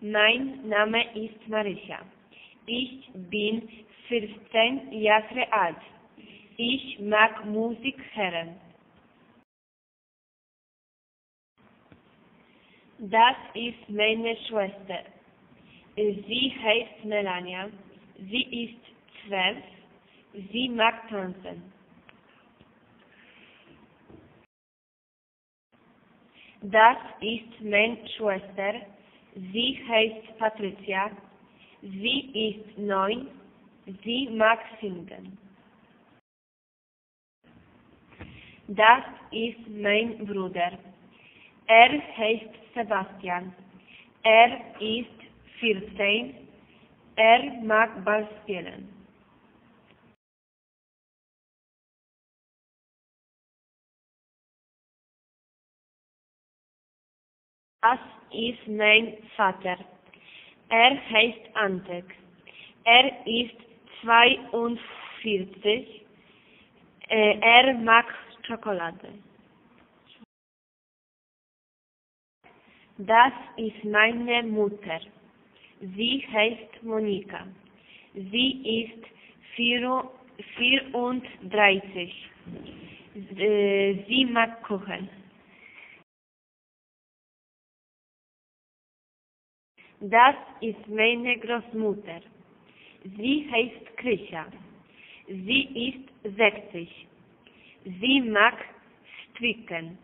Mein Name ist Marysia. Ich bin 14 Jahre alt. Ich mag Musik hören. Das ist meine Schwester. Sie heißt Melania. Sie ist 12. Sie mag tanzen. Das ist meine Schwester. Sie heißt Patricia. Sie ist 9. Sie mag singen. Das ist mein Bruder. Er heißt Sebastian. Er ist 14. Er mag Ball spielen. Das ist mein Vater. Er heißt Antek. Er ist 42. Er mag Schokolade. Das ist meine Mutter. Sie heißt Monika. Sie ist 34. Sie mag Kuchen. Das ist meine Großmutter. Sie heißt Krysia. Sie ist 60. Sie mag stricken.